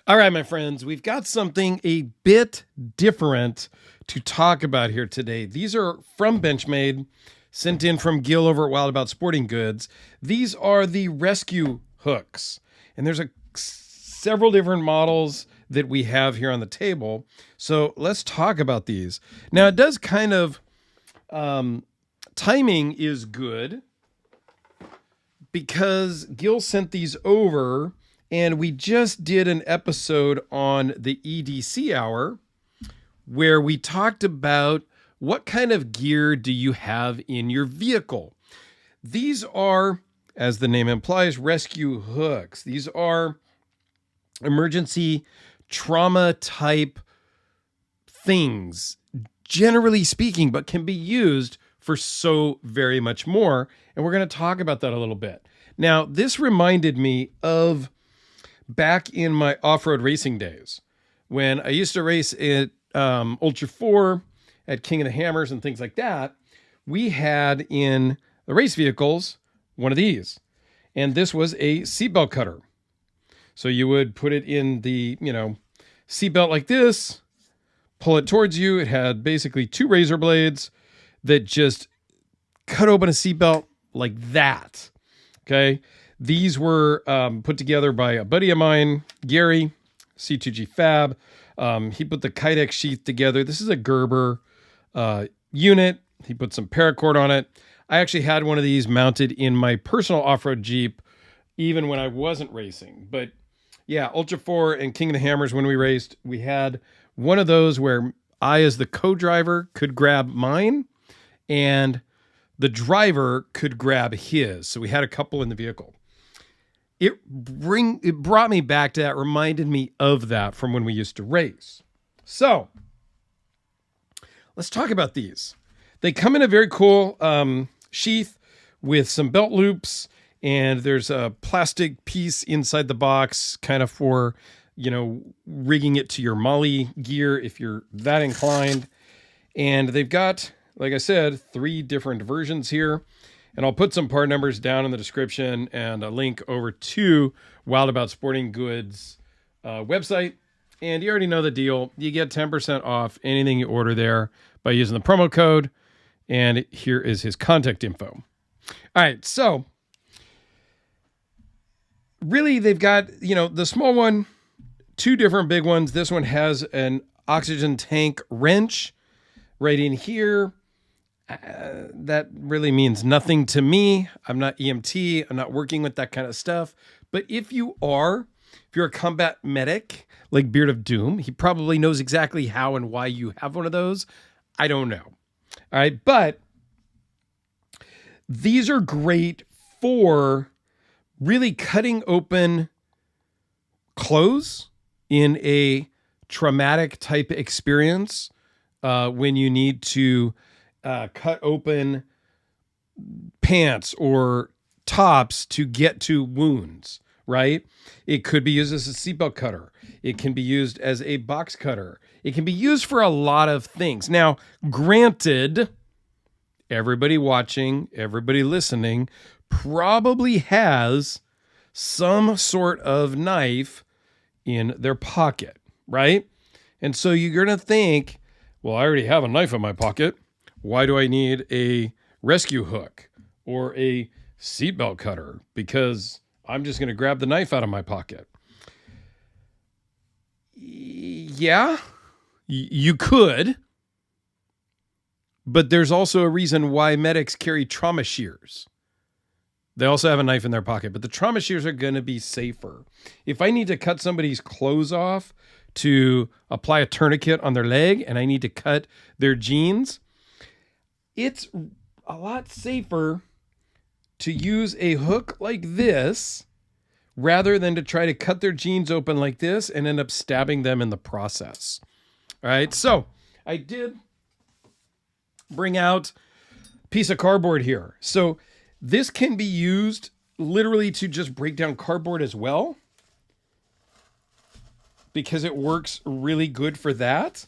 All right, my friends, we've got something a bit different to talk about here today. These are from Benchmade, sent in from Gil over at Wild About Sporting Goods. These are the rescue hooks, and there's several different models that we have here on the table. So let's talk about these. Now, it does kind of timing is good because Gil sent these over. And we just did an episode on the EDC hour where we talked about what kind of gear do you have in your vehicle. These are, as the name implies, rescue hooks. These are emergency trauma type things, generally speaking, but can be used for so very much more. And we're going to talk about that a little bit. Now, this reminded me of back in my off-road racing days when I used to race at Ultra 4 at King of the Hammers and things like that. We had in the race vehicles one of these, and this was a seatbelt cutter. So you would put it in the, seatbelt like this, pull it towards you. It had basically two razor blades that just cut open a seatbelt like that. Okay. These were put together by a buddy of mine, Gary, C2G Fab. He put the Kydex sheath together. This is a Gerber unit. He put some paracord on it. I actually had one of these mounted in my personal off-road Jeep, even when I wasn't racing. But yeah, Ultra 4 and King of the Hammers, when we raced, we had one of those where I, as the co-driver, could grab mine, and the driver could grab his. So we had a couple in the vehicle. It brought me back to that, reminded me of that from when we used to race. So let's talk about these. They come in a very cool sheath with some belt loops, and there's a plastic piece inside the box kind of for, rigging it to your Molly gear if you're that inclined. And they've got, like I said, 3 different versions here. And I'll put some part numbers down in the description and a link over to Wild About Sporting Goods website. And you already know the deal. You get 10% off anything you order there by using the promo code. And here is his contact info. All right, so really they've got, the small one, 2 different big ones. This one has an oxygen tank wrench right in here. That really means nothing to me. I'm not EMT. I'm not working with that kind of stuff. But if you're a combat medic like Beard of Doom, he probably knows exactly how and why you have one of those. I don't know. All right. But these are great for really cutting open clothes in a traumatic type experience when you need to cut open pants or tops to get to wounds, right? It could be used as a seatbelt cutter. It can be used as a box cutter. It can be used for a lot of things. Now, granted, everybody watching, everybody listening probably has some sort of knife in their pocket, right? And so you're going to think, well, I already have a knife in my pocket. Why do I need a rescue hook or a seatbelt cutter? Because I'm just going to grab the knife out of my pocket. Yeah, you could. But there's also a reason why medics carry trauma shears. They also have a knife in their pocket, but the trauma shears are going to be safer. If I need to cut somebody's clothes off to apply a tourniquet on their leg and I need to cut their jeans, it's a lot safer to use a hook like this rather than to try to cut their jeans open like this and end up stabbing them in the process. All right, so I did bring out a piece of cardboard here. So this can be used literally to just break down cardboard as well, because it works really good for that.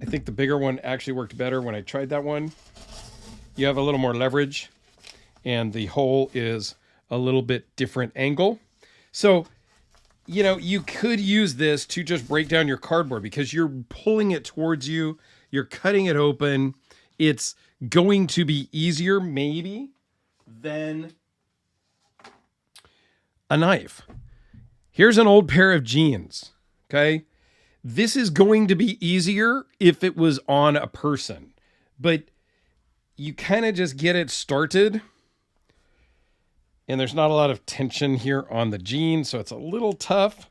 I think the bigger one actually worked better when I tried that one. You have a little more leverage, and the hole is a little bit different angle. So, you could use this to just break down your cardboard because you're pulling it towards you. You're cutting it open. It's going to be easier maybe than a knife. Here's an old pair of jeans. Okay. This is going to be easier if it was on a person, but you kind of just get it started. And there's not a lot of tension here on the jean, so it's a little tough.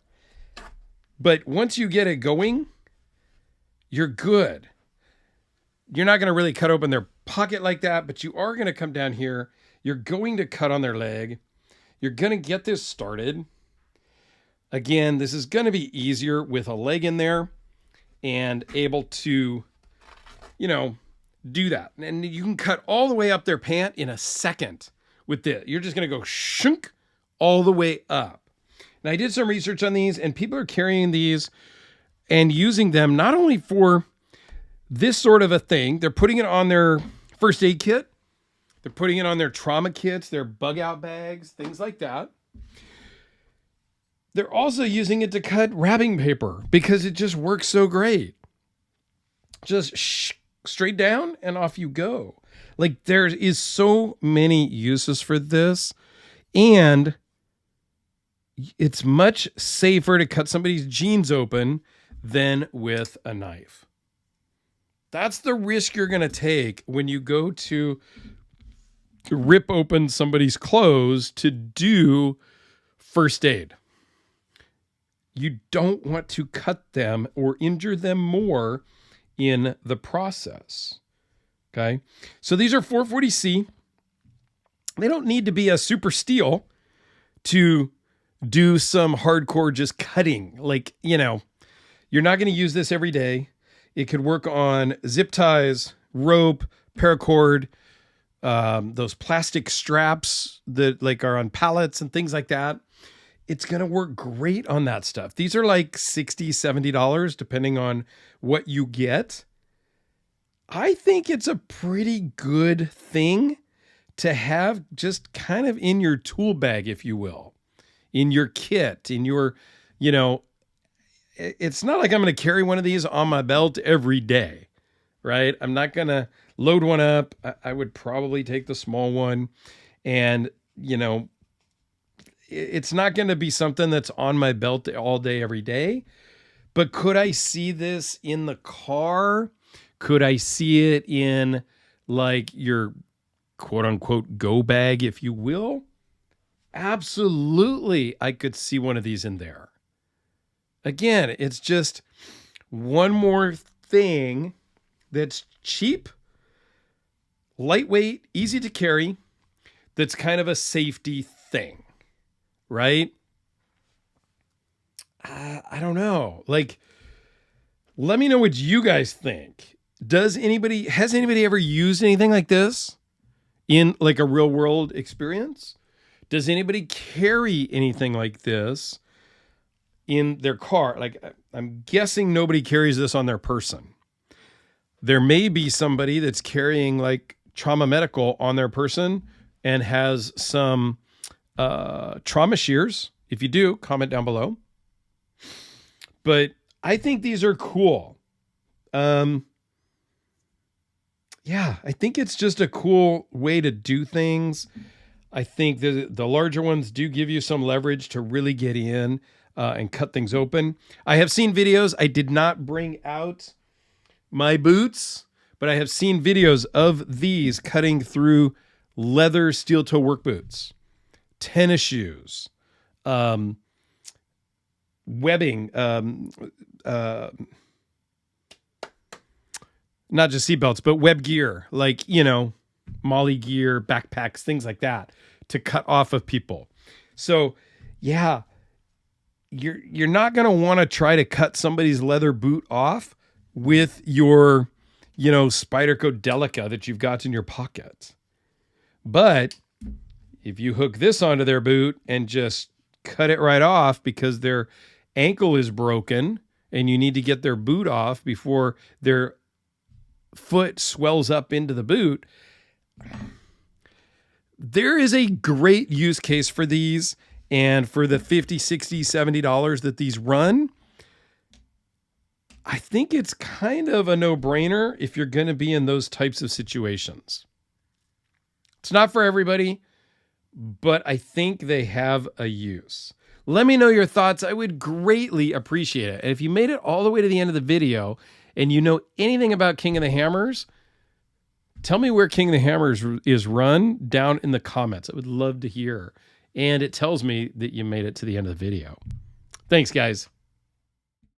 But once you get it going, you're good. You're not going to really cut open their pocket like that, but you are going to come down here. You're going to cut on their leg. You're going to get this started. Again, this is going to be easier with a leg in there and able to, do that. And you can cut all the way up their pant in a second with this. You're just going to go shunk all the way up. And I did some research on these, and people are carrying these and using them not only for this sort of a thing, they're putting it on their first aid kit. They're putting it on their trauma kits, their bug out bags, things like that. They're also using it to cut wrapping paper because it just works so great. Just straight down and off you go. Like there is so many uses for this, and it's much safer to cut somebody's jeans open than with a knife. That's the risk you're going to take when you go to rip open somebody's clothes to do first aid. You don't want to cut them or injure them more in the process. Okay. So these are 440C. They don't need to be a super steel to do some hardcore just cutting. Like, you're not going to use this every day. It could work on zip ties, rope, paracord, those plastic straps that are on pallets and things like that. It's going to work great on that stuff. These are like $60, $70, depending on what you get. I think it's a pretty good thing to have just kind of in your tool bag, if you will, in your kit, in your, it's not like I'm going to carry one of these on my belt every day, right? I'm not going to load one up. I would probably take the small one, and, it's not going to be something that's on my belt all day, every day. But could I see this in the car? Could I see it in your quote unquote go bag, if you will? Absolutely. I could see one of these in there. Again, it's just one more thing that's cheap, lightweight, easy to carry, that's kind of a safety thing, right? I don't know. Let me know what you guys think. Has anybody ever used anything like this in a real world experience? Does anybody carry anything like this in their car? I'm guessing nobody carries this on their person. There may be somebody that's carrying trauma medical on their person and has some trauma shears. If you do, comment down below. But I think these are cool. Yeah, I think it's just a cool way to do things. I think the larger ones do give you some leverage to really get in and cut things open. I have seen videos. I did not bring out my boots, but I have seen videos of these cutting through leather steel toe work boots, tennis shoes, webbing, not just seatbelts, but web gear, Molly gear, backpacks, things like that to cut off of people. So yeah, you're not going to want to try to cut somebody's leather boot off with your, Spyderco Delica that you've got in your pocket. But if you hook this onto their boot and just cut it right off because their ankle is broken and you need to get their boot off before their foot swells up into the boot, there is a great use case for these, and for the $50, $60, $70 that these run, I think it's kind of a no-brainer if you're going to be in those types of situations. It's not for everybody, but I think they have a use. Let me know your thoughts. I would greatly appreciate it. And if you made it all the way to the end of the video and you know anything about King of the Hammers, tell me where King of the Hammers is run down in the comments. I would love to hear. And it tells me that you made it to the end of the video. Thanks, guys.